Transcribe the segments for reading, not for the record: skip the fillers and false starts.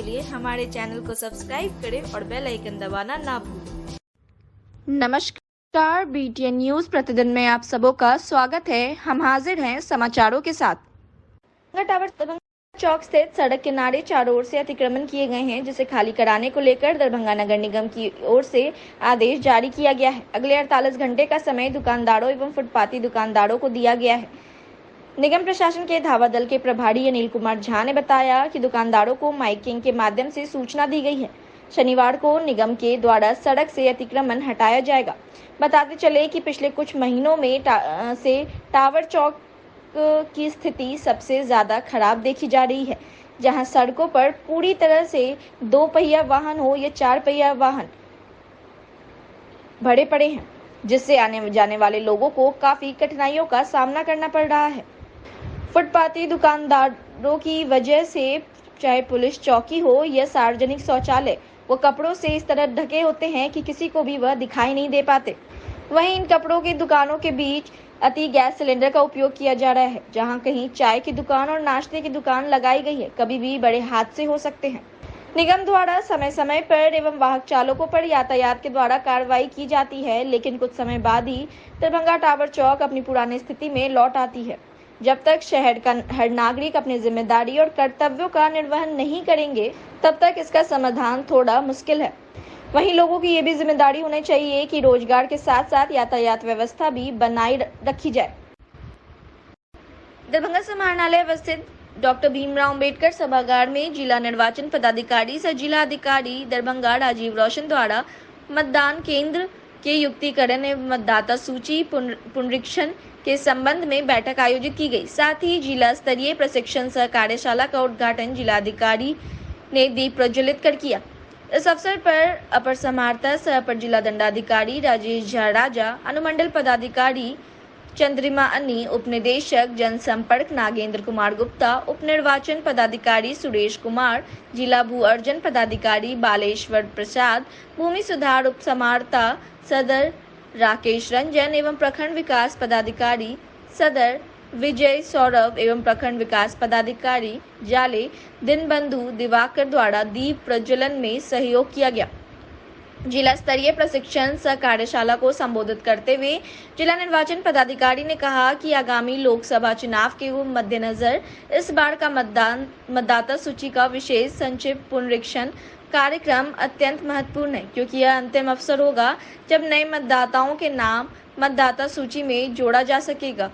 के लिए हमारे चैनल को सब्सक्राइब करें और बेल आइकन दबाना ना भूलें। नमस्कार, BTN न्यूज प्रतिदिन में आप सबों का स्वागत है। हम हाजिर हैं समाचारों के साथ। दरभंगा चौक स्थित सड़क किनारे चारों ओर से अतिक्रमण किए गए हैं, जिसे खाली कराने को लेकर दरभंगा नगर निगम की ओर से आदेश जारी किया गया है। अगले 48 घंटे का समय दुकानदारों एवं फुटपाती दुकानदारों को दिया गया है। निगम प्रशासन के धावा दल के प्रभारी अनिल कुमार झा ने बताया कि दुकानदारों को माइकिंग के माध्यम से सूचना दी गई है। शनिवार को निगम के द्वारा सड़क से अतिक्रमण हटाया जाएगा। बताते चले कि पिछले कुछ महीनों में से टावर चौक की स्थिति सबसे ज्यादा खराब देखी जा रही है, जहां सड़कों पर पूरी तरह से 2 पहिया वाहन हो या 4 पहिया वाहन भरे पड़े हैं, जिससे आने जाने वाले लोगों को काफी कठिनाइयों का सामना करना पड़ रहा है। फुटपाती दुकानदारों की वजह से चाहे पुलिस चौकी हो या सार्वजनिक शौचालय, वो कपड़ों से इस तरह ढके होते हैं कि किसी को भी वह दिखाई नहीं दे पाते। वहीं इन कपड़ों की दुकानों के बीच अति गैस सिलेंडर का उपयोग किया जा रहा है, जहां कहीं चाय की दुकान और नाश्ते की दुकान लगाई गई है। कभी भी बड़े हादसे हो सकते हैं। निगम द्वारा समय समय पर एवं वाहक चालकों पर यातायात के द्वारा कार्रवाई की जाती है, लेकिन कुछ समय बाद ही दरभंगा टावर चौक अपनी पुरानी स्थिति में लौट आती है। जब तक शहर का हर नागरिक अपनी जिम्मेदारी और कर्तव्यों का निर्वहन नहीं करेंगे, तब तक इसका समाधान थोड़ा मुश्किल है। वहीं लोगों की ये भी जिम्मेदारी होनी चाहिए कि रोजगार के साथ साथ यातायात व्यवस्था भी बनाए रखी जाए। दरभंगा समाहरणालय अवस्थित डॉक्टर भीमराव अंबेडकर सभागार में जिला निर्वाचन पदाधिकारी सह जिला अधिकारी दरभंगा राजीव रोशन द्वारा मतदान केंद्र के युक्तिकरण एवं मतदाता सूची पुनरीक्षण के संबंध में बैठक आयोजित की गई। साथ ही जिला स्तरीय प्रशिक्षण सह कार्यशाला का उद्घाटन जिलाधिकारी ने दीप प्रज्वलित कर किया। इस अवसर पर अपर समाहर्ता सह अपर जिला दंडाधिकारी राजेश झा राजा, अनुमंडल पदाधिकारी चंद्रिमा अन्नी, उप निदेशक जनसंपर्क नागेंद्र कुमार गुप्ता, उप निर्वाचन पदाधिकारी सुरेश कुमार, जिला भू अर्जन पदाधिकारी बालेश्वर प्रसाद, भूमि सुधार उप समाहर्ता सदर राकेश रंजन एवं प्रखंड विकास पदाधिकारी सदर विजय सौरभ एवं प्रखंड विकास पदाधिकारी जाले दिनबंधु दिवाकर द्वारा दीप प्रज्वलन में सहयोग किया गया। जिला स्तरीय प्रशिक्षण सह कार्यशाला को संबोधित करते हुए जिला निर्वाचन पदाधिकारी ने कहा कि आगामी लोकसभा चुनाव के मद्देनजर इस बार का मतदाता सूची का विशेष संक्षिप्त पुनरीक्षण कार्यक्रम अत्यंत महत्वपूर्ण है, क्योंकि यह अंतिम अवसर होगा जब नए मतदाताओं के नाम मतदाता सूची में जोड़ा जा सकेगा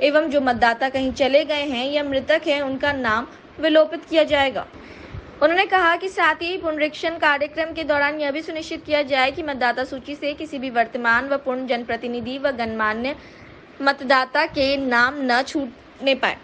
एवं जो मतदाता कहीं चले गए हैं या मृतक हैं, उनका नाम विलोपित किया जाएगा। उन्होंने कहा कि साथ ही पुनरीक्षण कार्यक्रम के दौरान यह भी सुनिश्चित किया जाए कि मतदाता सूची से किसी भी वर्तमान व पूर्ण जनप्रतिनिधि व गणमान्य मतदाता के नाम न छूटने पाए।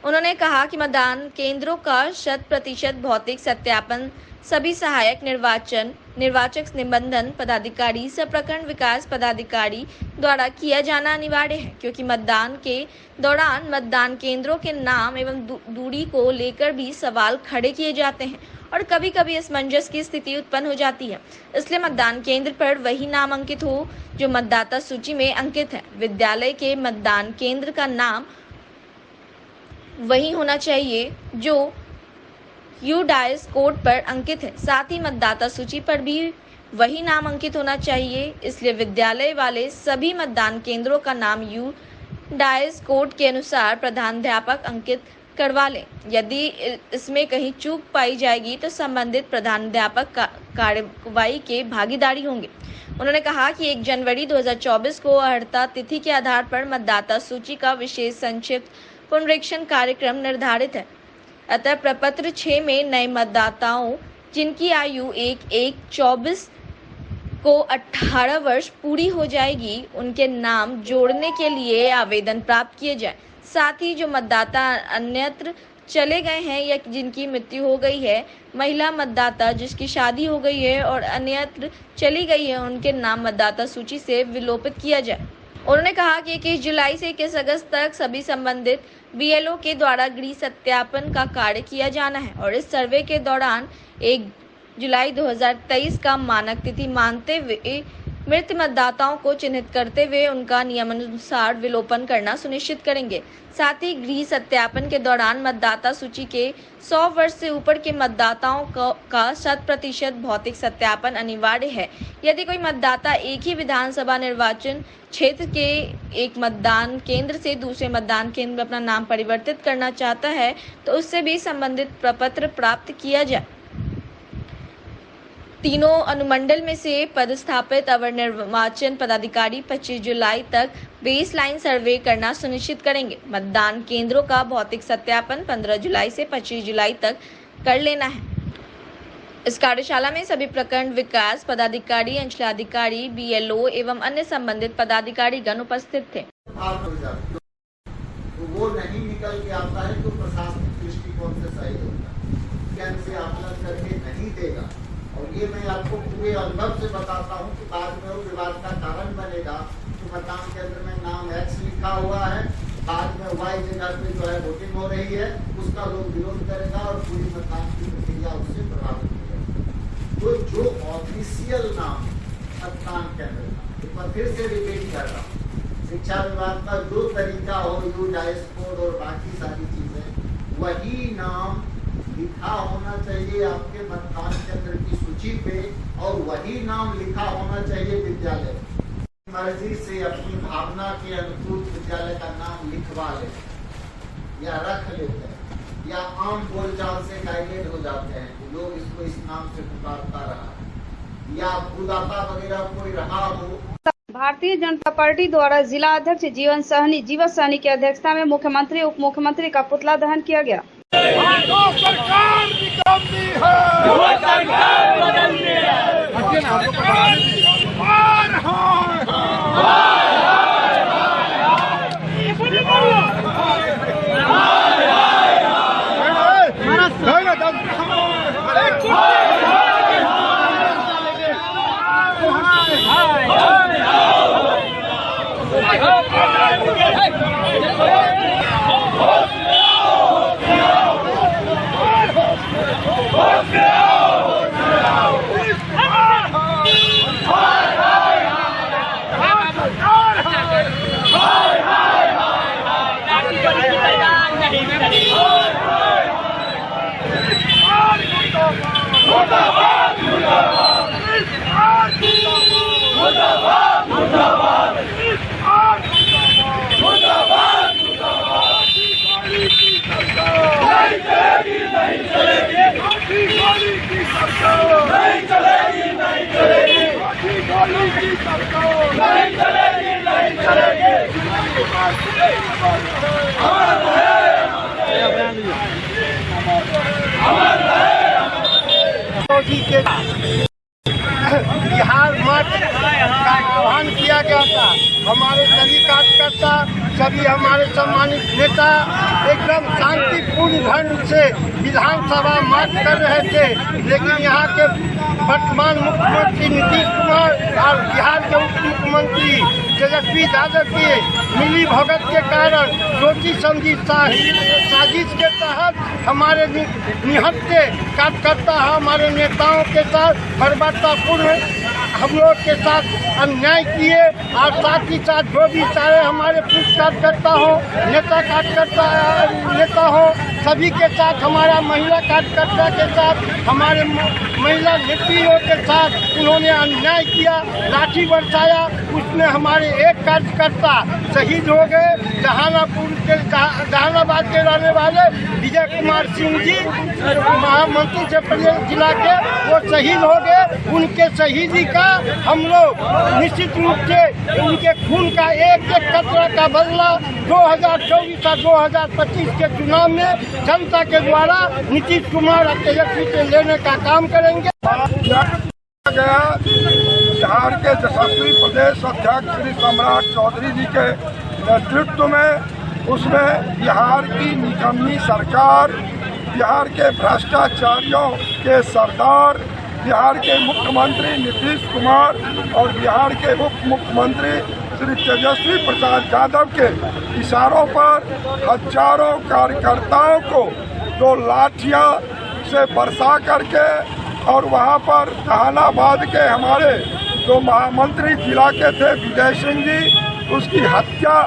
उन्होंने कहा कि मतदान केंद्रों का 100% भौतिक सत्यापन सभी सहायक निर्वाचक निबंधन पदाधिकारी सह प्रखंड विकास पदाधिकारी द्वारा किया जाना अनिवार्य है, क्योंकि मतदान के दौरान मतदान केंद्रों के नाम एवं दूरी को लेकर भी सवाल खड़े किए जाते हैं और कभी कभी असमंजस की स्थिति उत्पन्न हो जाती है। इसलिए मतदान केंद्र पर वही नाम अंकित हो जो मतदाता सूची में अंकित है। विद्यालय के मतदान केंद्र का नाम वही होना चाहिए जो यूडाइस कोड पर अंकित है। साथ ही मतदाता सूची पर भी वही नाम अंकित होना चाहिए। इसलिए विद्यालय वाले सभी मतदान केंद्रों का नाम यूडाइस कोड के अनुसार प्रधानाध्यापक अंकित करवा लें। यदि इसमें कहीं चूक पाई जाएगी तो संबंधित प्रधानाध्यापक कार्रवाई के भागीदारी होंगे। उन्होंने कहा कि 1 जनवरी 2024 को अर्हता तिथि के आधार पर मतदाता सूची का विशेष संक्षिप्त पुनरीक्षण कार्यक्रम निर्धारित है। अतः प्रपत्र 6 में नए मतदाताओं जिनकी आयु 1/1/24 को 18 वर्ष पूरी हो जाएगी, उनके नाम जोड़ने के लिए आवेदन प्राप्त किए जाए। साथ ही जो मतदाता अन्यत्र चले गए हैं या जिनकी मृत्यु हो गई है, महिला मतदाता जिसकी शादी हो गई है और अन्यत्र चली गई है, उनके नाम मतदाता सूची से विलोपित किया जाए। उन्होंने कहा कि 21 जुलाई से 21 अगस्त तक सभी संबंधित BLO के द्वारा गृह सत्यापन का कार्य किया जाना है और इस सर्वे के दौरान 1 जुलाई 2023 का मानक तिथि मानते हुए मृत मतदाताओं को चिन्हित करते हुए उनका नियमानुसार विलोपन करना सुनिश्चित करेंगे। साथ ही गृह सत्यापन के दौरान मतदाता सूची के 100 वर्ष से ऊपर के मतदाताओं का 100% भौतिक सत्यापन अनिवार्य है। यदि कोई मतदाता एक ही विधानसभा निर्वाचन क्षेत्र के एक मतदान केंद्र से दूसरे मतदान केंद्र में अपना नाम परिवर्तित करना चाहता है तो उससे भी संबंधित प्रपत्र प्राप्त किया जाए। तीनों अनुमंडल में से पदस्थापित अवर निर्वाचन पदाधिकारी 25 जुलाई तक बेसलाइन सर्वे करना सुनिश्चित करेंगे। मतदान केंद्रों का भौतिक सत्यापन 15 जुलाई से 25 जुलाई तक कर लेना है। इस कार्यशाला में सभी प्रखंड विकास पदाधिकारी, अंचलाधिकारी, BLO एवं अन्य संबंधित पदाधिकारीगण उपस्थित थे। तो वो नहीं निकल के आता है तो प्रशासनिक दृष्टिकोण से सही होगा, से आकलन करके नहीं देगा। और ये मैं आपको पूरे अनुभव से बताता हूँ कि बाद में वो विवाद का कारण बनेगा। तो मतदान केंद्र में नाम X लिखा हुआ है, बाद में Y जगह पे जो है वोटिंग हो रही है, उसका लोग विरोध करेगा और पूरी मतदान की प्रक्रिया उससे प्रभावित होगी। तो जो ऑफिशियल नाम मतदान केंद्र का, एक बार फिर से रिपीट कर रहा हूँ, शिक्षा विभाग का जो तरीका हो, यूडाइस कोड और बाकी सारी चीजें, वही नाम लिखा होना चाहिए आपके मतदान केंद्र की सूची पे और वही नाम लिखा होना चाहिए विद्यालय। मर्जी से अपनी भावना के अनुकूल विद्यालय का नाम लिखवा ले या रख लेते हैं या आम बोलचाल से गाइडेड हो जाते हैं कि लोग इसको इस नाम से पुकारता रहा या भूदाता वगैरह कोई रहा हो। भारतीय जनता पार्टी द्वारा जिला अध्यक्ष जीवन सहनी की अध्यक्षता में मुख्यमंत्री उप मुख्यमंत्री का पुतला दहन किया गया। सरकार निकलती है, सरकार बदलती है। बिहार मार्च का आह्वान किया गया था। हमारे सभी कार्यकर्ता, सभी हमारे सम्मानित नेता एकदम शांतिपूर्ण ढंग से विधानसभा मार्च कर रहे थे, लेकिन यहाँ के वर्तमान मुख्यमंत्री नीतीश कुमार और बिहार के उप मुख्यमंत्री तेजस्वी यादव की मिली भगत के कारण सोची समझी साजिश के तहत हमारे निहत्थे कार्यकर्ता हमारे नेताओं के साथ बर्बरतापूर्ण हम लोग के साथ अन्याय किए और साथ ही साथ जो भी सारे हमारे पुरुष कार्यकर्ता हो, नेता हो, सभी के साथ हमारा महिला कार्यकर्ता के साथ हमारे महिला नेत्रियों के साथ उन्होंने अन्याय किया, लाठी बरसाया। उसमें हमारे एक कार्यकर्ता शहीद हो गए। जहानाबाद के रहने वाले विजय कुमार सिंह जी महामंत्री से जिला के वो शहीद हो गए। उनके शहीदी का हम लोग निश्चित रूप से उनके खून का एक एक कतरा का बदला 2024 और 2025 के चुनाव में जनता के द्वारा नीतीश कुमार और तेजस्वी से लेने का काम करेंगे। गया बिहार के यशस्वी प्रदेश अध्यक्ष श्री सम्राट चौधरी जी के नेतृत्व में, उसमें बिहार की निकम्मी सरकार, बिहार के भ्रष्टाचारियों के सरदार, बिहार के मुख्यमंत्री नीतीश कुमार और बिहार के उप मुख्यमंत्री श्री तेजस्वी प्रसाद यादव के इशारों पर हजारों कार्यकर्ताओं को दो लाठियां से बरसा करके और वहां पर जहानाबाद के हमारे जो महामंत्री जिला के थे विजय सिंह जी, उसकी हत्या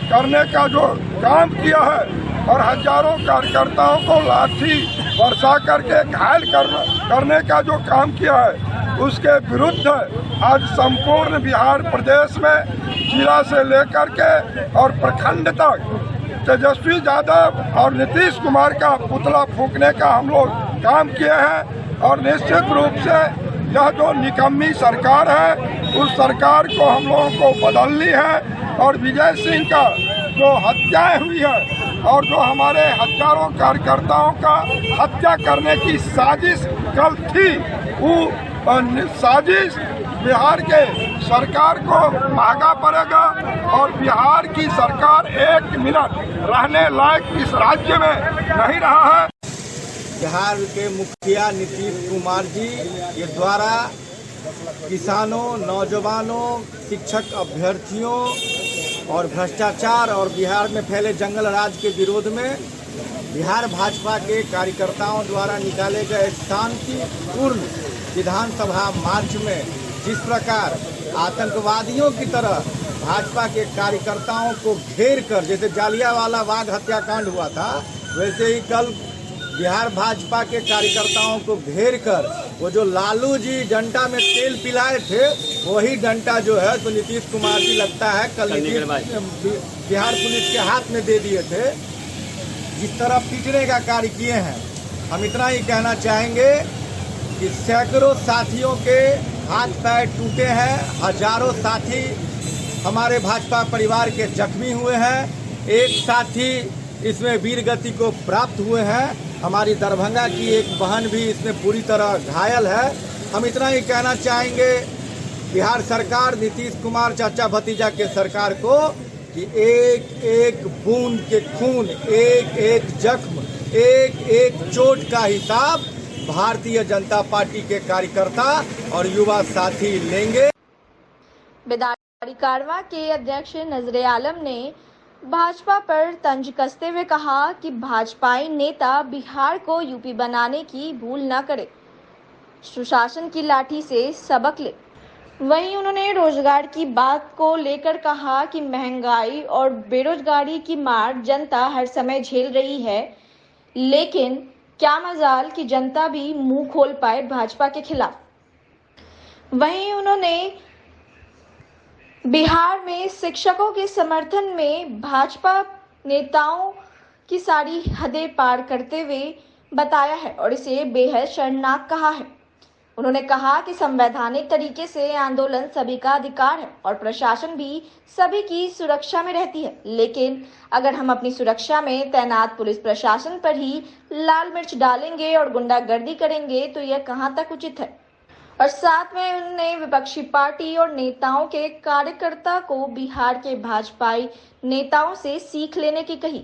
करने का जो काम किया है और हजारों कार्यकर्ताओं को लाठी बरसा करके घायल करने का जो काम किया है, उसके विरुद्ध आज संपूर्ण बिहार प्रदेश में जिला से लेकर के और प्रखंड तक तेजस्वी यादव और नीतीश कुमार का पुतला फूंकने का हम लोग काम किए हैं। और निश्चित रूप से यह जो निकम्मी सरकार है, उस सरकार को हम लोगों को बदलनी है। और विजय सिंह का जो हत्याएं हुई है और जो हमारे हजारों कार्यकर्ताओं का हत्या करने की साजिश कल थी, वो साजिश बिहार के सरकार को महंगा पड़ेगा। और बिहार की सरकार एक मिनट रहने लायक इस राज्य में नहीं रहा है। बिहार के मुखिया नीतीश कुमार जी के द्वारा किसानों, नौजवानों, शिक्षक अभ्यर्थियों और भ्रष्टाचार और बिहार में फैले जंगल राज के विरोध में बिहार भाजपा के कार्यकर्ताओं द्वारा निकाले गए शांतिपूर्ण विधानसभा मार्च में जिस प्रकार आतंकवादियों की तरह भाजपा के कार्यकर्ताओं को घेर कर, जैसे जालियांवाला बाग हत्याकांड हुआ था, वैसे ही कल बिहार भाजपा के कार्यकर्ताओं को घेर कर वो जो लालू जी डंडा में तेल पिलाए थे, वही डंडा जो है तो नीतीश कुमार जी लगता है कल बिहार पुलिस के हाथ में दे दिए थे। जिस तरह पीटने का कार्य किए हैं, हम इतना ही कहना चाहेंगे कि सैकड़ों साथियों के हाथ पैर टूटे हैं, हजारों साथी हमारे भाजपा परिवार के जख्मी हुए हैं, एक साथी इसमें वीर गति को प्राप्त हुए हैं। हमारी दरभंगा की एक बहन भी इसमें पूरी तरह घायल है। हम इतना ही कहना चाहेंगे बिहार सरकार, नीतीश कुमार चाचा भतीजा के सरकार को कि एक एक बूंद के खून, एक एक जख्म, एक एक चोट का हिसाब भारतीय जनता पार्टी के कार्यकर्ता और युवा साथी लेंगे। बेदारी कारवां के अध्यक्ष नजरे आलम ने भाजपा पर तंज कसते हुए कहा कि भाजपाई नेता बिहार को यूपी बनाने की भूल न करे, सुशासन की लाठी से सबक ले। वहीं उन्होंने रोजगार की बात को लेकर कहा कि महंगाई और बेरोजगारी की मार जनता हर समय झेल रही है, लेकिन क्या मजाल कि जनता भी मुंह खोल पाए भाजपा के खिलाफ। वहीं उन्होंने बिहार में शिक्षकों के समर्थन में भाजपा नेताओं की सारी हदें पार करते हुए बताया है और इसे बेहद शर्मनाक कहा है। उन्होंने कहा कि संवैधानिक तरीके से आंदोलन सभी का अधिकार है और प्रशासन भी सभी की सुरक्षा में रहती है, लेकिन अगर हम अपनी सुरक्षा में तैनात पुलिस प्रशासन पर ही लाल मिर्च डालेंगे और गुंडागर्दी करेंगे तो यह कहां तक उचित है। और साथ में उन्होंने विपक्षी पार्टी और नेताओं के कार्यकर्ता को बिहार के भाजपाई नेताओं से सीख लेने की कही।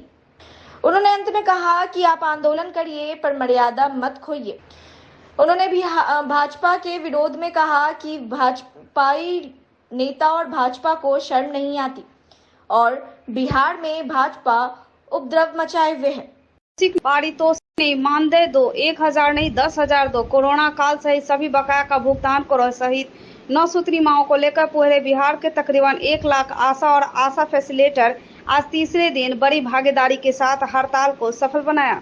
उन्होंने अंत में कहा कि आप आंदोलन करिए पर मर्यादा मत खोइए। उन्होंने भी भाजपा के विरोध में कहा कि भाजपाई नेता और भाजपा को शर्म नहीं आती और बिहार में भाजपा उपद्रव मचाए हुए है। पारितोषिक नहीं, मानदेय दो, 1000 नहीं 10,000 दो, कोरोना काल सहित सभी बकाया का भुगतान करो सहित 9 सूत्री मांगों को लेकर पूरे बिहार के तकरीबन 1 लाख आशा और आशा फैसिलिटेटर आज तीसरे दिन बड़ी भागीदारी के साथ हड़ताल को सफल बनाया।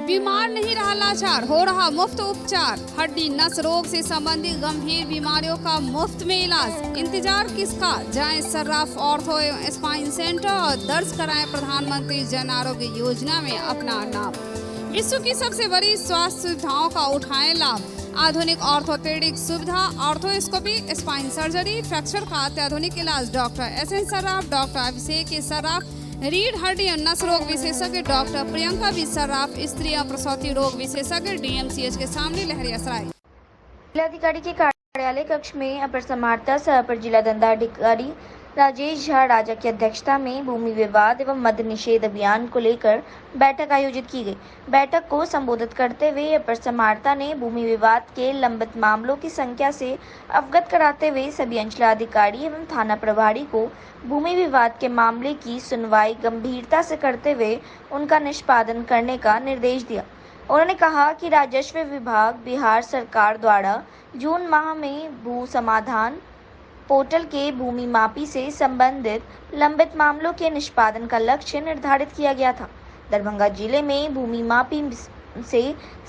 बीमार नहीं रहा लाचार, हो रहा मुफ्त उपचार। हड्डी नस रोग से संबंधित गंभीर बीमारियों का मुफ्त में इलाज। इंतजार किसका, जाएं सर्राफ ऑर्थो एवं स्पाइन सेंटर और दर्ज कराएं प्रधानमंत्री जन आरोग्य योजना में अपना नाम। विश्व की सबसे बड़ी स्वास्थ्य सुविधाओं का उठाएं लाभ। आधुनिक ऑर्थोपेडिक सुविधा, ऑर्थोस्कोपी, स्पाइन सर्जरी, फ्रैक्चर का अत्याधुनिक इलाज। डॉक्टर SN सर्राफ, डॉक्टर अभिषेक सर्राफ, रीढ़ हड्डी और नस रोग विशेषज्ञ डॉक्टर प्रियंका बी सर्राफ, स्त्री और प्रसूति रोग विशेषज्ञ, DMCH के सामने लहरियासराय। जिलाधिकारी के कार्यालय कक्ष में अपर समाहर्ता सह अपर जिला दंडाधिकारी राजेश झा राजा की अध्यक्षता में भूमि विवाद एवं मद्य निषेध अभियान को लेकर बैठक आयोजित की गई। बैठक को संबोधित करते हुए अपर समाहर्ता ने भूमि विवाद के लंबित मामलों की संख्या से अवगत कराते हुए सभी अंचलाधिकारी एवं थाना प्रभारी को भूमि विवाद के मामले की सुनवाई गंभीरता से करते हुए उनका निष्पादन करने का निर्देश दिया। उन्होंने कहा कि राजस्व विभाग बिहार सरकार द्वारा जून माह में भू समाधान पोर्टल के भूमि मापी से संबंधित लंबित मामलों के निष्पादन का लक्ष्य निर्धारित किया गया था। दरभंगा जिले में भूमि मापी से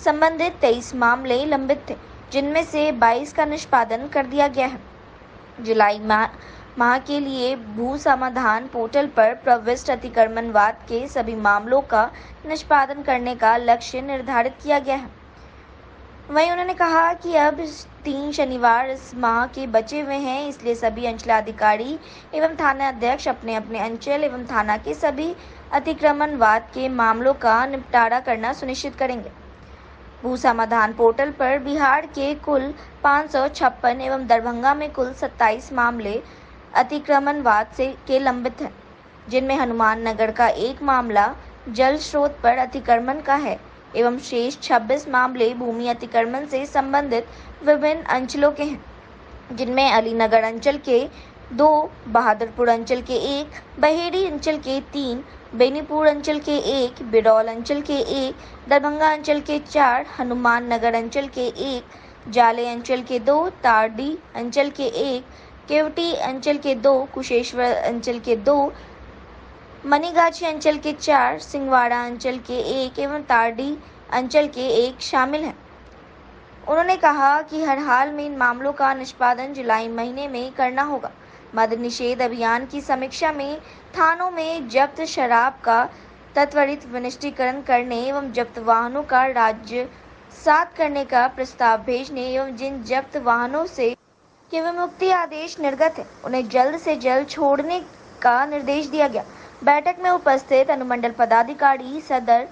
संबंधित 23 मामले लंबित थे, जिनमें से 22 का निष्पादन कर दिया गया है। जुलाई माह के लिए भू समाधान पोर्टल पर प्रविष्ट अतिक्रमणवाद के सभी मामलों का निष्पादन करने का लक्ष्य निर्धारित किया गया है। वहीं उन्होंने कहा कि अब 3 शनिवार इस माह के बचे हुए हैं, इसलिए सभी अंचलाधिकारी एवं थाना अध्यक्ष अपने अपने अंचल एवं थाना के सभी अतिक्रमणवाद के मामलों का निपटारा करना सुनिश्चित करेंगे। भू समाधान पोर्टल पर बिहार के कुल 556 एवं दरभंगा में कुल 27 मामले अतिक्रमणवाद के लंबित हैं, जिनमें हनुमान नगर का 1 मामला जल स्रोत पर अतिक्रमण का है एवं शेष 26 मामले भूमि अतिक्रमण से संबंधित विभिन्न अंचलों के हैं, जिनमें अलीनगर अंचल के 2, बहादुरपुर अंचल के 1, बहेड़ी अंचल के 3, बेनीपुर अंचल के 1, बिरौल अंचल के 1, दरभंगा अंचल के 4, हनुमान नगर अंचल के 1, जाले अंचल के 2, तारडी अंचल के 1, केवटी अंचल के 2, कुशेश्वर अंचल के 2, मनीगाछी अंचल के 4, सिंगवाड़ा अंचल के 1 एवं तारडी अंचल के 1 शामिल हैं। उन्होंने कहा कि हर हाल में इन मामलों का निष्पादन जुलाई महीने में करना होगा। मद्य निषेध अभियान की समीक्षा में थानों में जब्त शराब का त्वरित विनिष्टीकरण करने एवं जब्त वाहनों का राज्य सात करने का प्रस्ताव भेजने एवं जिन जब्त वाहनों से के विमुक्ति आदेश निर्गत है, उन्हें जल्द से जल्द छोड़ने का निर्देश दिया गया। बैठक में उपस्थित अनुमंडल पदाधिकारी सदर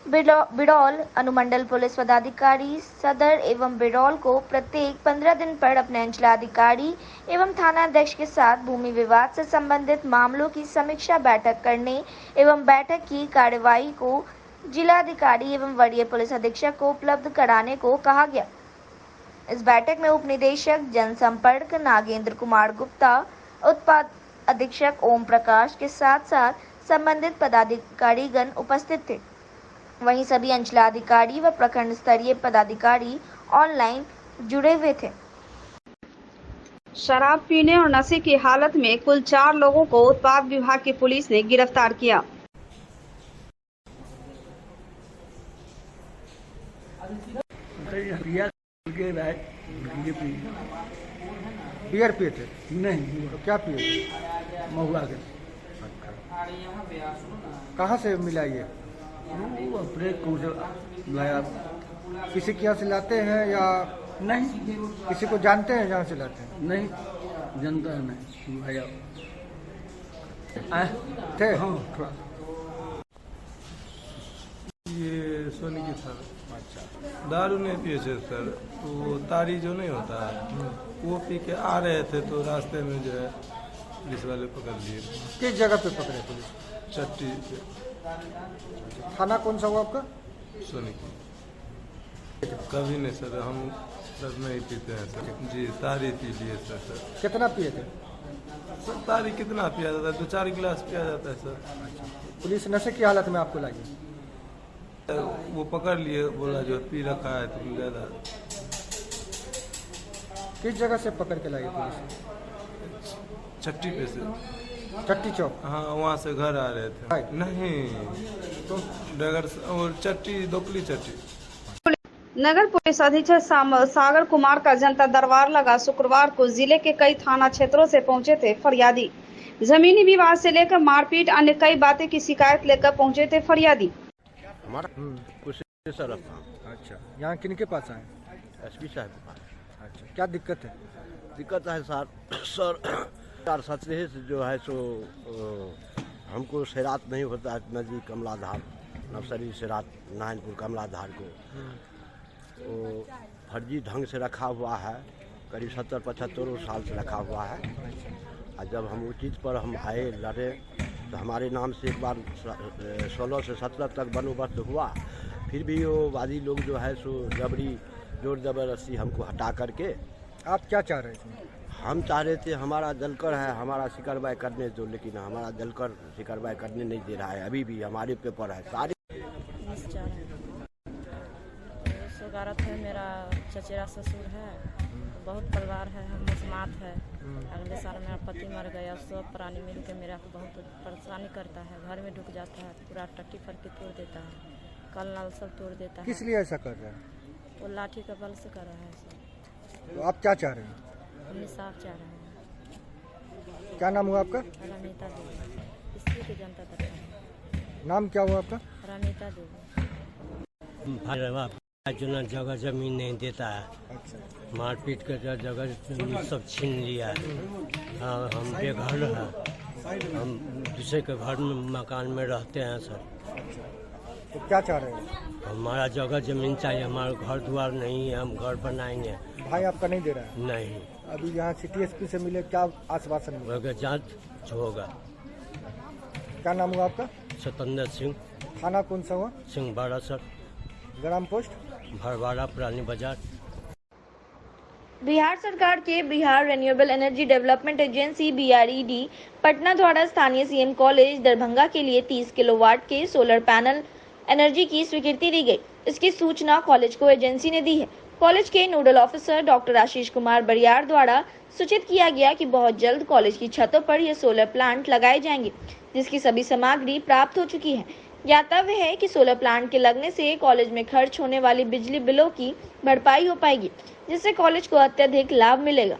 बिरौल, अनुमंडल पुलिस पदाधिकारी सदर एवं बिरौल को प्रत्येक 15 दिन पर अपने अंचलाधिकारी एवं थाना अध्यक्ष के साथ भूमि विवाद से संबंधित मामलों की समीक्षा बैठक करने एवं बैठक की कार्यवाही को जिलाधिकारी एवं वरीय पुलिस अधीक्षक को उपलब्ध कराने को कहा गया। इस बैठक में उप निदेशक जनसंपर्क नागेंद्र कुमार गुप्ता, उत्पाद अधीक्षक ओम प्रकाश के साथ साथ संबंधित पदाधिकारीगण उपस्थित थे। वहीं सभी अंचलाधिकारी व प्रखंड स्तरीय पदाधिकारी ऑनलाइन जुड़े हुए थे। शराब पीने और नशे की हालत में कुल 4 लोगों को उत्पाद विभाग की पुलिस ने गिरफ्तार किया। बियर पिए थे? नहीं। तो क्या पिए थे? महुआ के। कहाँ से मिला ये? वो अपने कौन से लाया? किसी के यहाँ से लाते हैं या नहीं? किसी को जानते हैं जहाँ से लाते हैं? नहीं जनता है, नहीं भैया थे। हाँ। ये सोनी की सर। अच्छा। दारू नहीं पिए थे सर, वो तारी जो नहीं होता है वो पी के आ रहे थे, तो रास्ते में जो है पुलिस वाले पकड़ लिए। किस जगह पे पकड़े पुलिस? चट्टी पे। थाना कौन सा हुआ आपका? सोनी की। कभी नहीं सर, हम सर नहीं पीते हैं सर। जी तारी पी लिए सर। कितना पिए थे? सर तारी कितना पिया जाता है? 2-4 गिलास पिया जाता है सर। पुलिस नशे की हालत में आपको लगी? वो पकड़ लिए, बोला जो पी रखा है तुम ज्यादा। किस जगह से पकड़ के लाई पुलिस? चट्टी पे से। चट्टी चौक? हाँ, वहाँ से घर आ रहे थे। नहीं तो डगर और चट्टी, दोपली चट्टी। नगर पुलिस अधीक्षक सागर कुमार का जनता दरबार लगा। शुक्रवार को जिले के कई थाना क्षेत्रों से पहुंचे थे फरियादी। जमीनी विवाद से लेकर मारपीट अन्य कई बातें की शिकायत लेकर पहुंचे थे फरियादी। अच्छा, यहाँ किनके पास आए? एसपी साहब के पास। अच्छा, क्या दिक्कत है? दिक्कत है सर 17 से जो है सो हमको शरात नहीं होता है नदी कमलाधार नर्सरी से रात नारायणपुर कमलाधार को वो फर्जी ढंग से रखा हुआ है, करीब 70-75 साल से रखा हुआ है। और जब हम उस चीज़ पर हम आए लड़े तो हमारे नाम से एक बार 16 से 17 तक बंदोबस्त हुआ, फिर भी वो वादी लोग जो है सो जबरी जोर जबरदस्ती हमको हटा करके। आप क्या चाह रहे थे? हम चाह रहे थे हमारा जलकर है, हमारा शिकारवाई करने दो, लेकिन हमारा जलकर शिकारवाई करने नहीं दे रहा है। अभी भी हमारे पेपर है सारे। सुगारत है, मेरा चचेरा ससुर है, बहुत परिवार है, हम मुस्मात है। अगले साल मेरा पति मर गया, सब प्राणी मिल के मेरा को बहुत परेशानी करता है, घर में ढुक जाता है, पूरा टट्टी फटकी तोड़ देता है, कल नल सब तोड़ देता है। किस लिए ऐसा कर रहा है? वो लाठी का बल से कर रहा है सर। तो आप क्या चाह रहे हैं? हम इंसाफ चाह रहे हैं। क्या नाम हुआ आपका? रमीता देवी, इसलिए की जनता करता है। नाम क्या हुआ आपका? रमीता देवी। जगह जमीन नहीं देता है, अच्छा, मारपीट कर जगह सब छीन लिया है। हाँ, हम बेघर हैं, हम दूसरे के घर में मकान में रहते हैं सर। तो क्या चाह रहे हैं? हमारा जगह जमीन चाहिए, हमारा घर द्वार नहीं है, हम घर बनाएंगे। भाई आपका नहीं दे रहा है? नहीं। अभी यहाँ सिटी एसपी से मिले, क्या आश्वासन मिला? जांच होगा। क्या नाम हुआ आपका? सत्येंद्र सिंह। थाना कौन सा हुआ? सिंहवाड़ा सर। ग्राम पोस्ट भरवाड़ा पुरानी बाजार। बिहार सरकार के Bihar renewable energy development agency BRED Patna द्वारा स्थानीय CM कॉलेज दरभंगा के लिए 30 किलोवाट के सोलर पैनल एनर्जी की स्वीकृति दी गई। इसकी सूचना कॉलेज को एजेंसी ने दी है। कॉलेज के nodal officer doctor Ashish Kumar बरियार द्वारा सूचित किया गया कि बहुत जल्द कॉलेज की छतों पर ये सोलर प्लांट लगाए जाएंगे, जिसकी सभी सामग्री प्राप्त हो चुकी है। ज्ञातव्य है कि सोलर प्लांट के लगने से कॉलेज में खर्च होने वाली बिजली बिलों की भरपाई हो पाएगी, जिससे कॉलेज को अत्यधिक लाभ मिलेगा,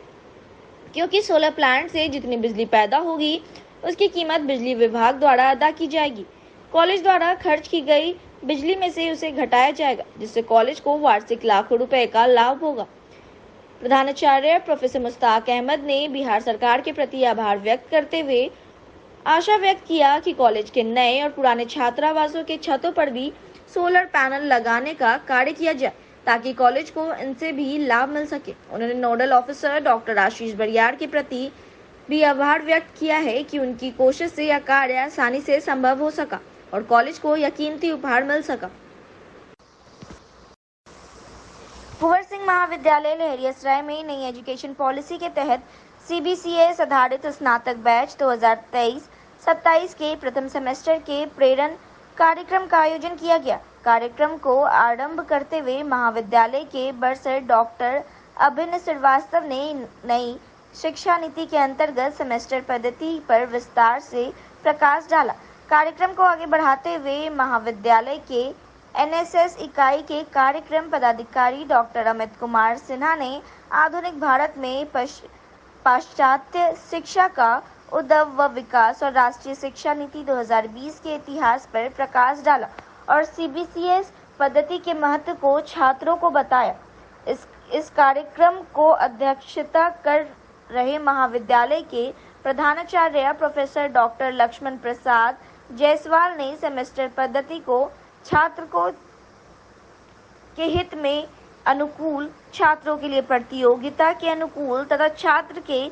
क्योंकि सोलर प्लांट से जितनी बिजली पैदा होगी उसकी कीमत बिजली विभाग द्वारा अदा की जाएगी। कॉलेज द्वारा खर्च की गई बिजली में से उसे घटाया जाएगा, जिससे कॉलेज को वार्षिक लाखों रुपए का लाभ होगा। प्रधानाचार्य प्रोफेसर मुश्ताक अहमद ने बिहार सरकार के प्रति आभार व्यक्त करते हुए आशा व्यक्त किया कि कॉलेज के नए और पुराने छात्रावासों के छतों पर भी सोलर पैनल लगाने का कार्य किया जाए, ताकि कॉलेज को इनसे भी लाभ मिल सके। उन्होंने नोडल ऑफिसर डॉक्टर आशीष बरियार के प्रति भी आभार व्यक्त किया है कि उनकी कोशिश से यह कार्य आसानी से संभव हो सका और कॉलेज को यह कीमती उपहार मिल सका। कुंवर सिंह महाविद्यालय लहरियासराय में नई एजुकेशन पॉलिसी के तहत CBCS आधारित स्नातक बैच 2023-27 के प्रथम सेमेस्टर के प्रेरण कार्यक्रम का आयोजन किया गया। कार्यक्रम को आरंभ करते हुए महाविद्यालय के बरसर डॉक्टर अभिनव श्रीवास्तव ने नई शिक्षा नीति के अंतर्गत सेमेस्टर पद्धति पर विस्तार से प्रकाश डाला। कार्यक्रम को आगे बढ़ाते हुए महाविद्यालय के NSS इकाई के कार्यक्रम पदाधिकारी डॉक्टर अमित कुमार सिन्हा ने आधुनिक भारत में पाश्चात्य शिक्षा का उद्भव व विकास और राष्ट्रीय शिक्षा नीति 2020 के इतिहास पर प्रकाश डाला और CBCS पद्धति के महत्व को छात्रों को बताया। इस कार्यक्रम को अध्यक्षता कर रहे महाविद्यालय के प्रधानाचार्य प्रोफेसर डॉक्टर लक्ष्मण प्रसाद जायसवाल ने सेमेस्टर पद्धति को छात्र को के हित में अनुकूल, छात्रों के लिए प्रतियोगिता के अनुकूल तथा छात्र के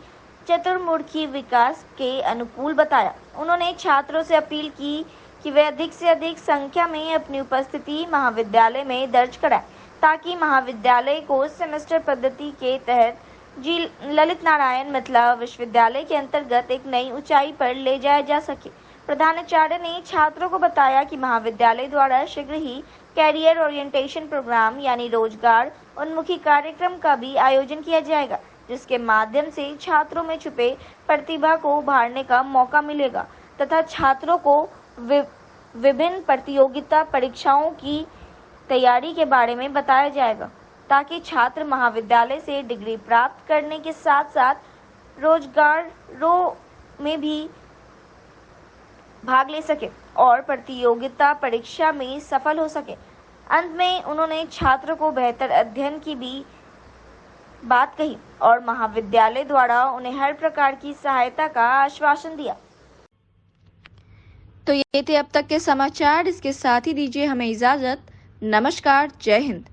चतुर्मुखी विकास के अनुकूल बताया। उन्होंने छात्रों से अपील की कि वे अधिक से अधिक संख्या में अपनी उपस्थिति महाविद्यालय में दर्ज कराएं, ताकि महाविद्यालय को सेमेस्टर पद्धति के तहत जी ललित नारायण मिथिला विश्वविद्यालय के अंतर्गत एक नई ऊंचाई पर ले जाया जा सके। प्रधानाचार्य ने छात्रों को बताया कि महाविद्यालय द्वारा शीघ्र ही कैरियर ओरिएंटेशन प्रोग्राम यानी रोजगार उन्मुखी कार्यक्रम का भी आयोजन किया जाएगा, जिसके माध्यम से छात्रों में छुपे प्रतिभा को उभारने का मौका मिलेगा तथा छात्रों को विभिन्न प्रतियोगिता परीक्षाओं की तैयारी के बारे में बताया जाएगा, ताकि छात्र महाविद्यालय से डिग्री प्राप्त करने के साथ साथ रोजगारों में भी भाग ले सके और प्रतियोगिता परीक्षा में सफल हो सके। अंत में उन्होंने छात्रों को बेहतर अध्ययन की भी बात कही और महाविद्यालय द्वारा उन्हें हर प्रकार की सहायता का आश्वासन दिया। तो ये थे अब तक के समाचार। इसके साथ ही दीजिए हमें इजाजत। नमस्कार, जय हिंद।